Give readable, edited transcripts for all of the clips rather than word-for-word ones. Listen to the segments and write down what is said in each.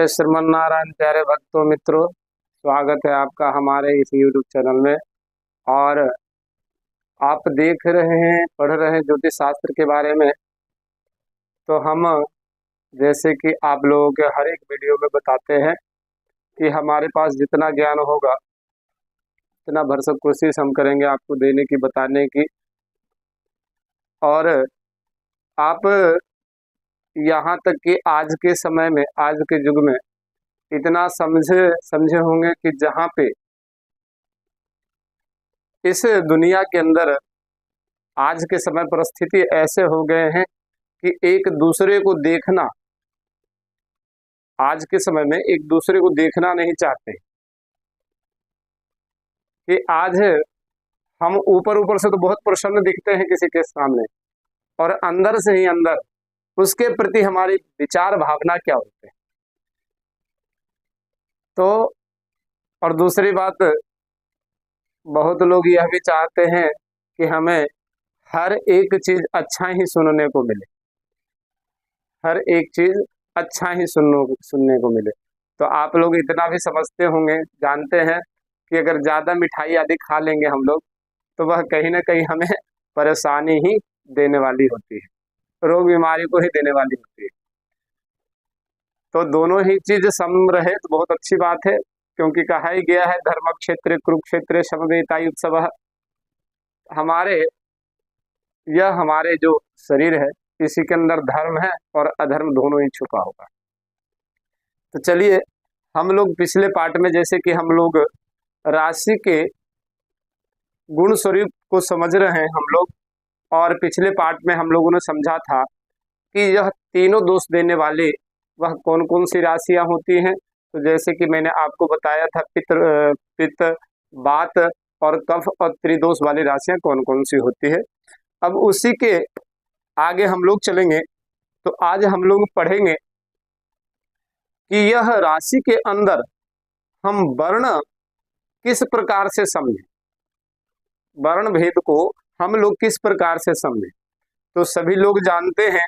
जय श्रीमन नारायण। प्यारे भक्तों मित्रों, स्वागत है आपका हमारे इस YouTube चैनल में। और आप देख रहे हैं, पढ़ रहे हैं ज्योतिष शास्त्र के बारे में। तो हम जैसे कि आप लोगों के हर एक वीडियो में बताते हैं कि हमारे पास जितना ज्ञान होगा उतना भरसक कोशिश हम करेंगे आपको देने की, बताने की। और आप यहाँ तक कि आज के समय में, आज के युग में इतना समझे होंगे कि जहाँ पे इस दुनिया के अंदर आज के समय परिस्थिति ऐसे हो गए हैं कि एक दूसरे को देखना, आज के समय में एक दूसरे को देखना नहीं चाहते। कि आज हम ऊपर ऊपर से तो बहुत प्रसन्न दिखते हैं किसी के सामने, और अंदर से ही अंदर उसके प्रति हमारी विचार भावना क्या होते हैं। तो और दूसरी बात, बहुत लोग यह भी चाहते हैं कि हमें हर एक चीज अच्छा ही सुनने को मिले, हर एक चीज अच्छा ही सुनने को मिले। तो आप लोग इतना भी समझते होंगे, जानते हैं कि अगर ज्यादा मिठाई आदि खा लेंगे हम लोग तो वह कहीं ना कहीं हमें परेशानी ही देने वाली होती है, रोग बीमारी को ही देने वाली होती है। तो दोनों ही चीज सम रहे तो बहुत अच्छी बात है, क्योंकि कहा ही गया है धर्म क्षेत्र कुरुक्षेत्र समवेतायुत्सवः। हमारे जो शरीर है इसी के अंदर धर्म है और अधर्म दोनों ही छुपा होगा। तो चलिए, हम लोग पिछले पार्ट में जैसे कि हम लोग राशि के गुण स्वरूप को समझ रहे हैं हम लोग, और पिछले पार्ट में हम लोगों ने समझा था कि यह तीनों दोष देने वाले वह कौन कौन सी राशियां होती हैं। तो जैसे कि मैंने आपको बताया था, पित्त, वात और कफ और त्रिदोष वाली राशियां कौन कौन सी होती है। अब उसी के आगे हम लोग चलेंगे। तो आज हम लोग पढ़ेंगे कि यह राशि के अंदर हम वर्ण किस प्रकार से समझें, वर्ण भेद को हम लोग किस प्रकार से समझें। तो सभी लोग जानते हैं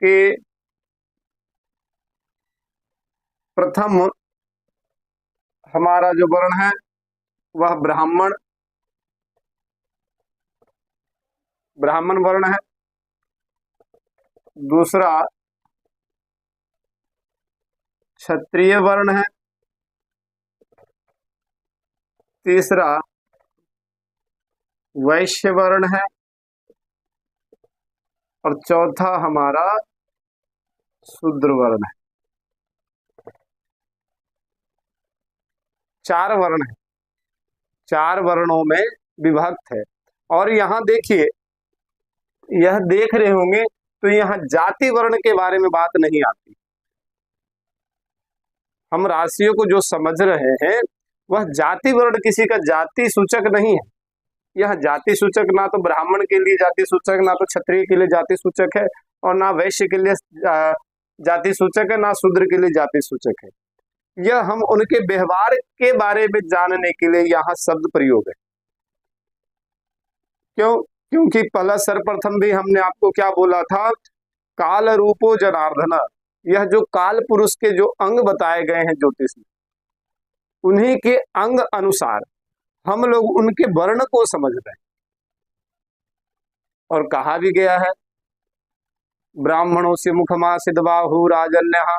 कि प्रथम हमारा जो वर्ण है वह ब्राह्मण वर्ण है। दूसरा क्षत्रिय वर्ण है। तीसरा वैश्य वर्ण है। और चौथा हमारा शूद्र वर्ण है। चार वर्ण है, चार वर्णों में विभक्त है। और यहाँ देखिए, यह देख रहे होंगे तो यहाँ जाति वर्ण के बारे में बात नहीं आती। हम राशियों को जो समझ रहे हैं वह जाति वर्ण किसी का जाति सूचक नहीं है। यह जाति सूचक ना तो ब्राह्मण के लिए जाति सूचक, ना तो क्षत्रिय के लिए जाति सूचक है, और ना वैश्य के लिए जाति सूचक है, ना शूद्र के लिए जाति सूचक है। यह हम उनके व्यवहार के बारे में जानने के लिए यहाँ शब्द प्रयोग है। क्योंकि पहला सर्वप्रथम भी हमने आपको क्या बोला था, काल रूपो जनार्दन। यह जो काल पुरुष के जो अंग बताए गए हैं ज्योतिष में, उन्हीं के अंग अनुसार हम लोग उनके वर्ण को समझ रहे हैं। और कहा भी गया है, ब्राह्मणों से मुखमा सिद्धबाहु राजन्य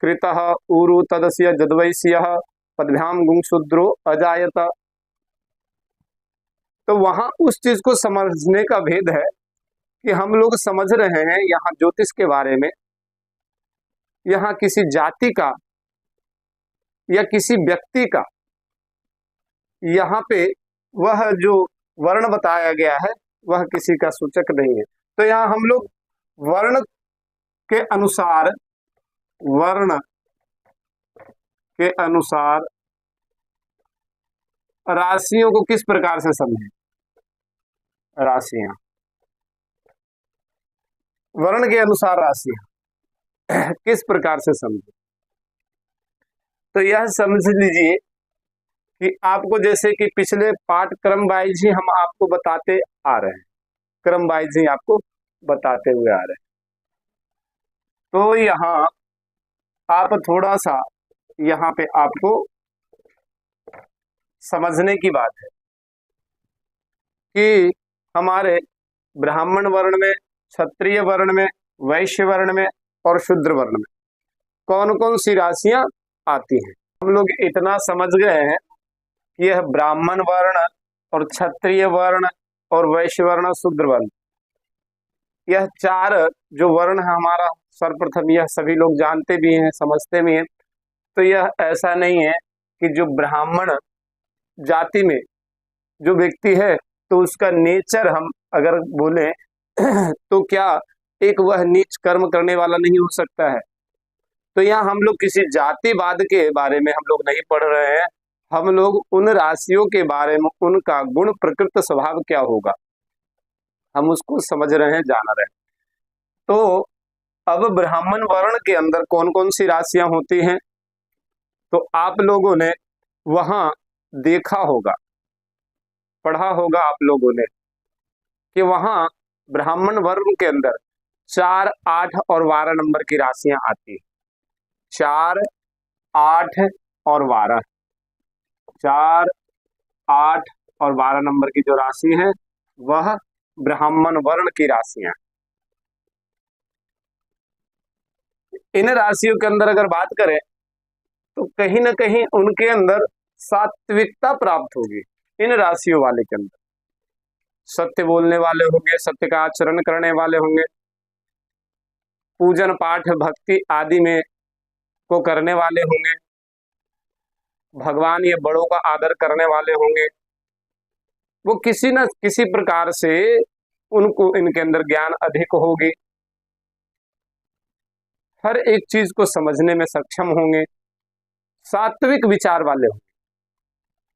कृतः ऊरु तदस्य जद्वैश्यः पदभ्याम गुंशूद्रो अजायत। तो वहां उस चीज को समझने का भेद है कि हम लोग समझ रहे हैं यहाँ ज्योतिष के बारे में, यहाँ किसी जाति का या किसी व्यक्ति का यहाँ पे वह जो वर्ण बताया गया है वह किसी का सूचक नहीं है। तो यहाँ हम लोग वर्ण के अनुसार, वर्ण के अनुसार राशियों को किस प्रकार से समझें, राशियां, वर्ण के अनुसार राशियां किस प्रकार से समझें। तो यह समझ लीजिए कि आपको जैसे कि पिछले पाठ क्रम वाइज ही हम आपको बताते आ रहे हैं, क्रम वाइज ही आपको बताते हुए आ रहे हैं। तो यहाँ आप थोड़ा सा यहाँ पे आपको समझने की बात है कि हमारे ब्राह्मण वर्ण में, क्षत्रिय वर्ण में, वैश्य वर्ण में और शूद्र वर्ण में कौन कौन सी राशियां आती हैं। हम लोग इतना समझ गए हैं कि यह ब्राह्मण वर्ण और क्षत्रिय वर्ण और वैश्य वर्ण और शूद्र वर्ण, यह चार जो वर्ण है हमारा, सर्वप्रथम यह सभी लोग जानते भी हैं, समझते भी हैं। तो यह ऐसा नहीं है कि जो ब्राह्मण जाति में जो व्यक्ति है तो उसका नेचर हम अगर बोले तो क्या एक वह नीच कर्म करने वाला नहीं हो सकता है। तो यहाँ हम लोग किसी जातिवाद के बारे में हम लोग नहीं पढ़ रहे हैं, हम लोग उन राशियों के बारे में, उनका गुण प्रकृति स्वभाव क्या होगा हम उसको समझ रहे हैं, जान रहे हैं। तो अब ब्राह्मण वर्ण के अंदर कौन कौन सी राशियां होती हैं, तो आप लोगों ने वहां देखा होगा, पढ़ा होगा आप लोगों ने कि वहां ब्राह्मण वर्ण के अंदर 4, 8 और 12 नंबर की राशियां आती है। 4, 8 और 12, 4, 8 और 12 नंबर की जो राशि है वह ब्राह्मण वर्ण की राशियां। इन राशियों के अंदर अगर बात करें तो कहीं ना कहीं उनके अंदर सात्विकता प्राप्त होगी। इन राशियों वाले के अंदर सत्य बोलने वाले होंगे, सत्य का आचरण करने वाले होंगे, पूजन पाठ भक्ति आदि में को करने वाले होंगे, भगवान या बड़ों का आदर करने वाले होंगे। वो किसी न किसी प्रकार से उनको इनके अंदर ज्ञान अधिक होगी, हर एक चीज को समझने में सक्षम होंगे, सात्विक विचार वाले होंगे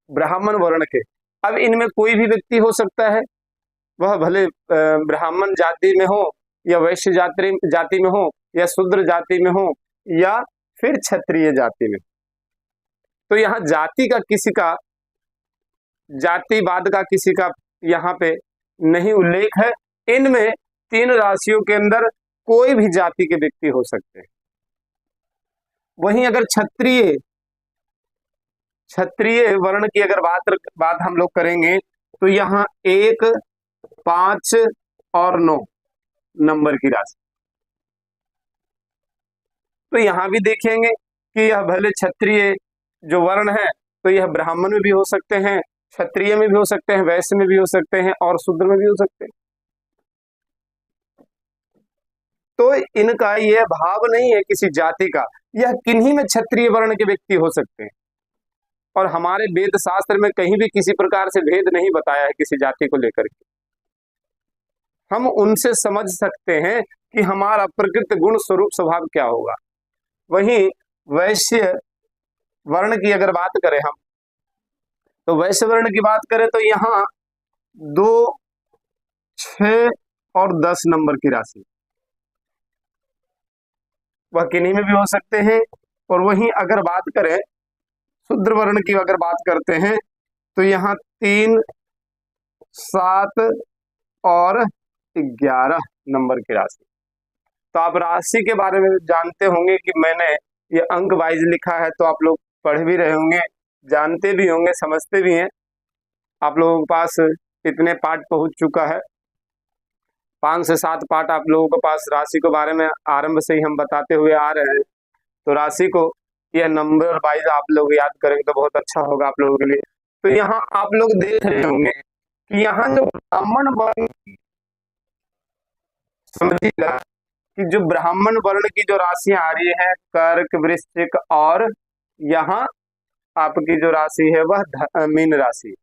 ब्राह्मण वर्ण के। अब इनमें कोई भी व्यक्ति हो सकता है, वह भले ब्राह्मण जाति में हो या वैश्य जाति में हो या शूद्र जाति में हो या फिर क्षत्रिय जाति में। तो यहाँ जाति का किसी का, जातिवाद का किसी का यहाँ पे नहीं उल्लेख है। इनमें 3 राशियों के अंदर कोई भी जाति के व्यक्ति हो सकते हैं। वहीं अगर क्षत्रिय वर्ण की अगर बात हम लोग करेंगे तो यहाँ 1, 5 और 9 नंबर की राशि। तो यहाँ भी देखेंगे कि यह भले क्षत्रिय जो वर्ण है तो यह ब्राह्मण में भी हो सकते हैं, क्षत्रिय में भी हो सकते हैं, वैश्य में भी हो सकते हैं और शूद्र में भी हो सकते हैं। तो इनका यह भाव नहीं है किसी जाति का, यह किन्हीं में क्षत्रिय वर्ण के व्यक्ति हो सकते हैं। और हमारे वेद शास्त्र में कहीं भी किसी प्रकार से भेद नहीं बताया है किसी जाति को लेकर के। हम उनसे समझ सकते हैं कि हमारा प्रकृति गुण स्वरूप स्वभाव क्या होगा। वहीं वैश्य वर्ण की अगर बात करें हम, तो वैश्य वर्ण की बात करें तो यहाँ 2, 6 और 10 नंबर की राशि वह किन्हीं में भी हो सकते हैं। और वहीं अगर बात करें शूद्र वर्ण की अगर बात करते हैं तो यहाँ 3, 7 और 11 नंबर की राशि। तो आप राशि के बारे में जानते होंगे कि मैंने ये अंक वाइज लिखा है, तो आप लोग पढ़ भी रहे होंगे, जानते भी होंगे, समझते भी हैं। आप लोगों के पास इतने पाठ पहुंच चुका है, 5 से 7 पाठ आप लोगों के पास राशि के बारे में आरंभ से ही हम बताते हुए आ रहे हैं। तो राशि को यह नंबर वाइज आप लोग याद करेंगे तो बहुत अच्छा होगा आप लोगों के लिए। तो यहाँ आप लोग देख रहे होंगे कि यहाँ जो ब्राह्मण वर्ण, समझिएगा कि जो ब्राह्मण वर्ण की जो राशियां आ रही है, कर्क, वृश्चिक और यहाँ आपकी जो राशि है वह मीन राशि।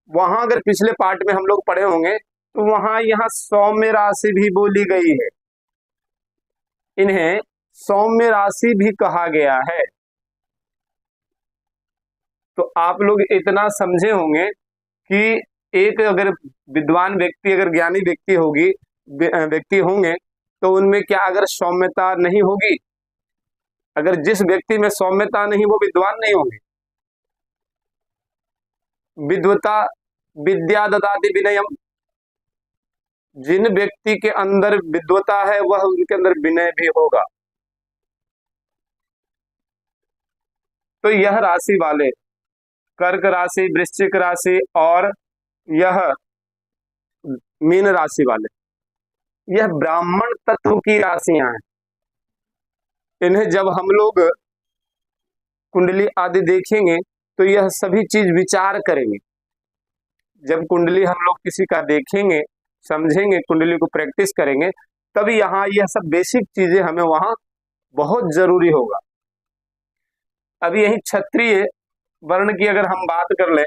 वहां अगर पिछले पार्ट में हम लोग पढ़े होंगे तो वहां यहाँ सौम्य राशि भी बोली गई है, इन्हें सौम्य राशि भी कहा गया है। तो आप लोग इतना समझे होंगे कि एक अगर विद्वान व्यक्ति, अगर ज्ञानी व्यक्ति होंगे तो उनमें क्या अगर सौम्यता नहीं होगी, अगर जिस व्यक्ति में सौम्यता नहीं वो विद्वान नहीं होंगे। विद्वता विद्या ददाति विनयम, जिन व्यक्ति के अंदर विद्वता है वह उनके अंदर विनय भी होगा। तो यह राशि वाले कर्क राशि, वृश्चिक राशि और यह मीन राशि वाले, यह ब्राह्मण तत्व की राशियां हैं। इन्हें जब हम लोग कुंडली आदि देखेंगे तो यह सभी चीज विचार करेंगे। जब कुंडली हम लोग किसी का देखेंगे, समझेंगे, कुंडली को प्रैक्टिस करेंगे, तभी यहाँ यह सब बेसिक चीजें हमें वहां बहुत जरूरी होगा। अभी यही क्षत्रिय वर्ण की अगर हम बात कर लें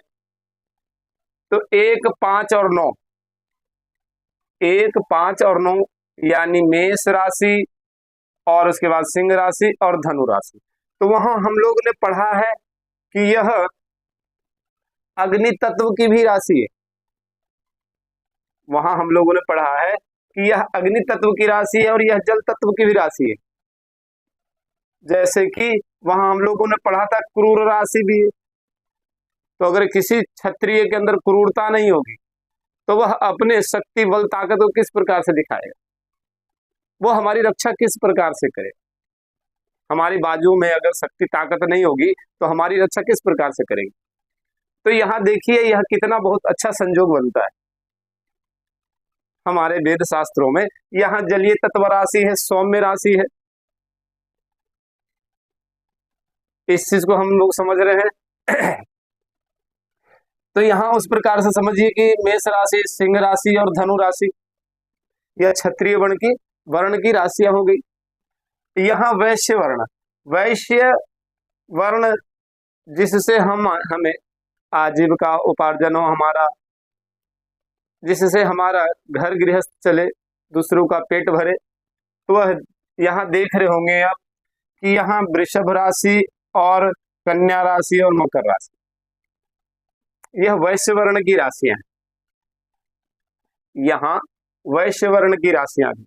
तो 1, 5 और 9, 1, 5 और 9 यानी मेष राशि और उसके बाद सिंह राशि और धनु राशि। तो वहां हम लोग ने पढ़ा है कि यह अग्नि तत्व की भी राशि है। वहां हम लोगों ने पढ़ा है कि यह अग्नि तत्व की राशि है और यह जल तत्व की भी राशि है। जैसे कि वहां हम लोगों ने पढ़ा था क्रूर राशि भी है। तो अगर किसी क्षत्रिय के अंदर क्रूरता नहीं होगी तो वह अपने शक्ति, बल, ताकत को किस प्रकार से दिखाएगा, वो हमारी रक्षा किस प्रकार से करेगा। हमारी बाजू में अगर शक्ति, ताकत नहीं होगी तो हमारी रक्षा किस प्रकार से करेगी। तो यहाँ देखिए यह कितना बहुत अच्छा संयोग बनता है हमारे वेद शास्त्रों में। यहाँ जलीय तत्व राशि है, सौम्य राशि है, इस चीज को हम लोग समझ रहे हैं। तो यहाँ उस प्रकार से समझिए कि मेष राशि, सिंह राशि और धनु राशि यह क्षत्रिय वर्ण की राशियां हो गई। यहाँ वैश्य वर्ण जिससे हमें आजीविका उपार्जन हो, हमारा जिससे हमारा घर गृहस्थ चले, दूसरों का पेट भरे। तो वह यहाँ देख रहे होंगे आप कि यहाँ वृषभ राशि और कन्या राशि और मकर राशि, यह वैश्य वर्ण की राशियां हैं। यहाँ वैश्य वर्ण की राशियां भी,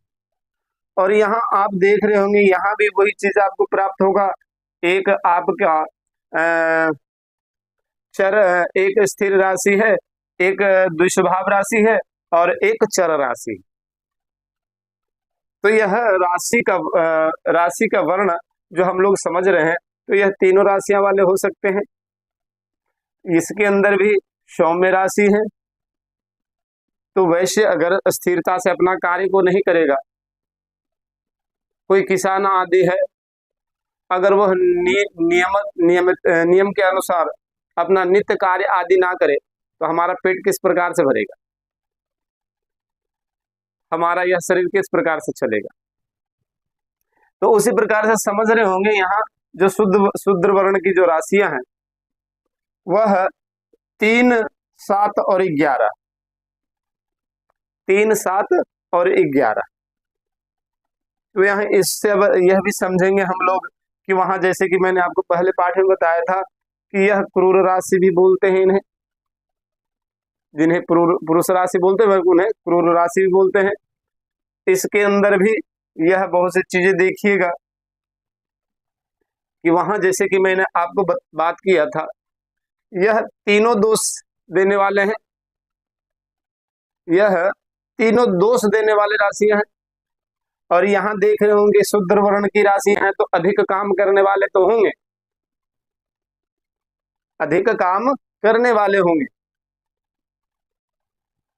और यहाँ आप देख रहे होंगे यहाँ भी वही चीज आपको प्राप्त होगा। एक आपका एक स्थिर राशि है, एक द्विस्वभाव राशि है और एक चर राशि। तो यह राशि का वर्ण जो हम लोग समझ रहे हैं, तो यह तीनों राशियां वाले हो सकते हैं। इसके अंदर भी सौम्य राशि है। तो वैश्य अगर स्थिरता से अपना कार्य को नहीं करेगा, कोई किसान आदि है, अगर वह नियम के अनुसार अपना नित्य कार्य आदि ना करे तो हमारा पेट किस प्रकार से भरेगा, हमारा यह शरीर किस प्रकार से चलेगा। तो उसी प्रकार से समझ रहे होंगे यहाँ जो शुद्ध वर्ण की जो राशियां हैं वह 3, 7 और 11, 3, 7 और 11। तो यहाँ इससे अब यह भी समझेंगे हम लोग कि वहां जैसे कि मैंने आपको पहले पाठ में बताया था कि यह क्रूर राशि भी बोलते हैं इन्हें, जिन्हें पुरुष राशि बोलते हैं उन्हें क्रूर राशि भी बोलते हैं। इसके अंदर भी यह बहुत सी चीजें देखिएगा कि वहां जैसे कि मैंने आपको बात किया था, यह तीनों दोष देने वाले हैं, यह तीनों दोष देने वाले राशियां हैं। और यहाँ देख रहे होंगे शुद्ध वर्ण की राशि हैं तो अधिक काम करने वाले तो होंगे, अधिक काम करने वाले होंगे,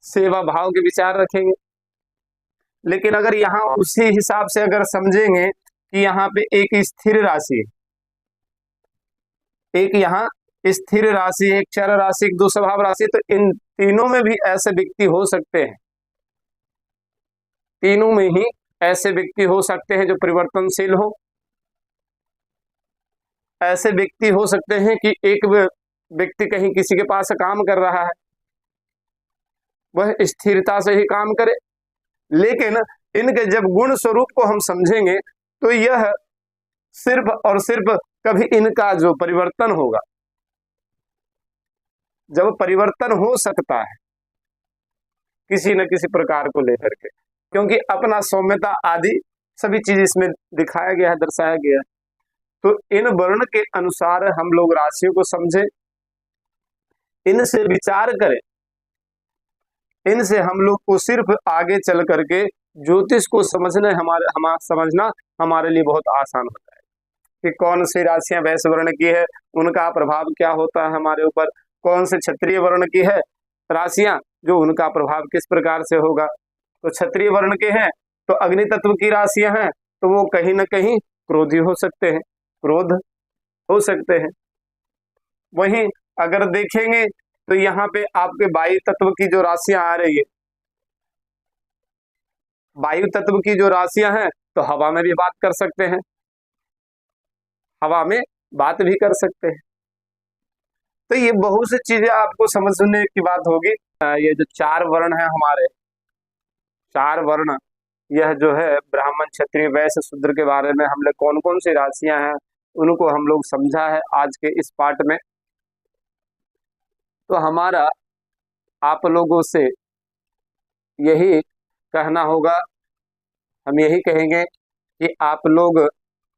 सेवा भाव के विचार रखेंगे। लेकिन अगर यहाँ उसी हिसाब से अगर समझेंगे कि यहाँ पे एक स्थिर राशि है, एक यहाँ स्थिर राशि, एक चर राशि, एक दुस्वभाव राशि, तो इन तीनों में भी ऐसे व्यक्ति हो सकते हैं, तीनों में ही ऐसे व्यक्ति हो सकते हैं जो परिवर्तनशील हो। ऐसे व्यक्ति हो सकते हैं कि एक व्यक्ति कहीं किसी के पास काम कर रहा है, वह स्थिरता से ही काम करे, लेकिन इनके जब गुण स्वरूप को हम समझेंगे तो यह सिर्फ और सिर्फ कभी इनका जो परिवर्तन होगा, जब परिवर्तन हो सकता है किसी न किसी प्रकार को लेकर के, क्योंकि अपना सौम्यता आदि सभी चीज इसमें दिखाया गया है, दर्शाया गया है। तो इन वर्ण के अनुसार हम लोग राशियों को समझें, इनसे विचार करें, इनसे हम लोग को सिर्फ आगे चल करके ज्योतिष को समझना समझना हमारे लिए बहुत आसान होता है कि कौन सी राशियां वैश्य वर्ण की है उनका प्रभाव क्या होता है हमारे ऊपर, कौन से क्षत्रिय वर्ण की है राशियां जो उनका प्रभाव किस प्रकार से होगा। तो क्षत्रिय वर्ण के हैं तो अग्नि तत्व की राशियां हैं तो वो कहीं ना कहीं क्रोधी हो सकते हैं, क्रोध हो सकते हैं। वहीं अगर देखेंगे तो यहाँ पे आपके वायु तत्व की जो राशियां आ रही है, वायु तत्व की जो राशियां हैं तो हवा में भी बात कर सकते हैं, हवा में बात भी कर सकते हैं। तो ये बहुत सी चीजें आपको समझने की बात होगी। ये जो चार वर्ण है हमारे, चार वर्ण, यह जो है ब्राह्मण क्षत्रिय वैश्य शूद्र के बारे में हमने कौन कौन सी राशियां हैं उनको हम लोग समझा है आज के इस पाठ में। तो हमारा आप लोगों से यही कहना होगा, हम यही कहेंगे कि आप लोग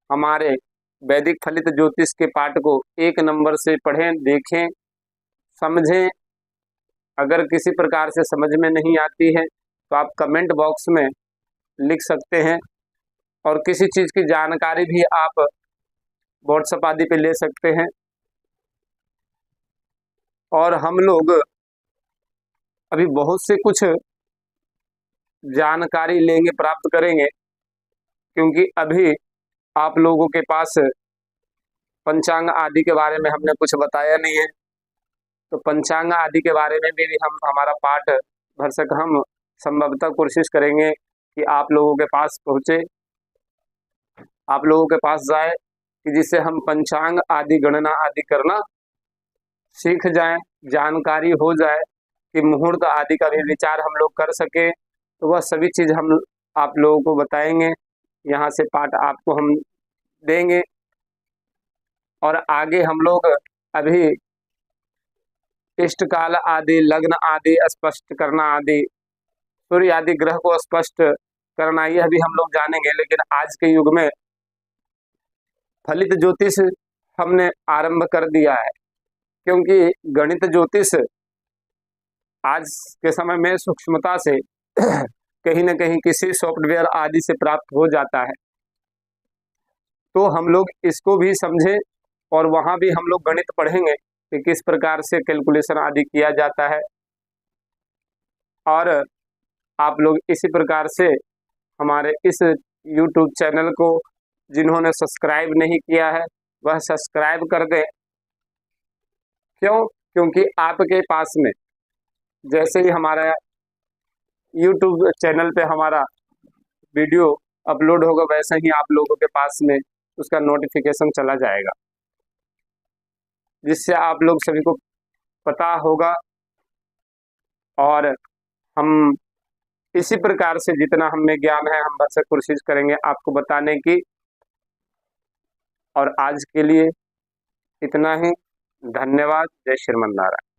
हमारे वैदिक फलित ज्योतिष के पाठ को 1 नंबर से पढ़ें, देखें, समझें। अगर किसी प्रकार से समझ में नहीं आती है तो आप कमेंट बॉक्स में लिख सकते हैं, और किसी चीज़ की जानकारी भी आप व्हाट्सएप आदि पे ले सकते हैं। और हम लोग अभी बहुत से कुछ जानकारी लेंगे, प्राप्त करेंगे, क्योंकि अभी आप लोगों के पास पंचांग आदि के बारे में हमने कुछ बताया नहीं है। तो पंचांग आदि के बारे में भी हम हमारा पाठ भरसक हम संभवतः कोशिश करेंगे कि आप लोगों के पास पहुँचे, आप लोगों के पास जाए, कि जिससे हम पंचांग आदि गणना आदि करना सीख जाएं, जानकारी हो जाए, कि मुहूर्त आदि का भी विचार हम लोग कर सके। तो वह सभी चीज़ हम आप लोगों को बताएंगे, यहाँ से पाठ आपको हम देंगे। और आगे हम लोग अभी इष्टकाल आदि, लग्न आदि स्पष्ट करना आदि, सूर्य आदि ग्रह को स्पष्ट करना, यह भी हम लोग जानेंगे। लेकिन आज के युग में फलित ज्योतिष हमने आरंभ कर दिया है, क्योंकि गणित ज्योतिष आज के समय में सूक्ष्मता से कहीं न कहीं किसी सॉफ्टवेयर आदि से प्राप्त हो जाता है। तो हम लोग इसको भी समझें, और वहाँ भी हम लोग गणित पढ़ेंगे कि किस प्रकार से कैलकुलेशन आदि किया जाता है। और आप लोग इसी प्रकार से हमारे इस YouTube चैनल को जिन्होंने सब्सक्राइब नहीं किया है वह सब्सक्राइब कर दें। क्यों? क्योंकि आपके पास में जैसे ही हमारा YouTube चैनल पे हमारा वीडियो अपलोड होगा, वैसे ही आप लोगों के पास में उसका नोटिफिकेशन चला जाएगा, जिससे आप लोग सभी को पता होगा। और हम इसी प्रकार से जितना हमें ज्ञान है हम बस कोशिश करेंगे आपको बताने की। और आज के लिए इतना ही। धन्यवाद। जय श्रीमन नारायण।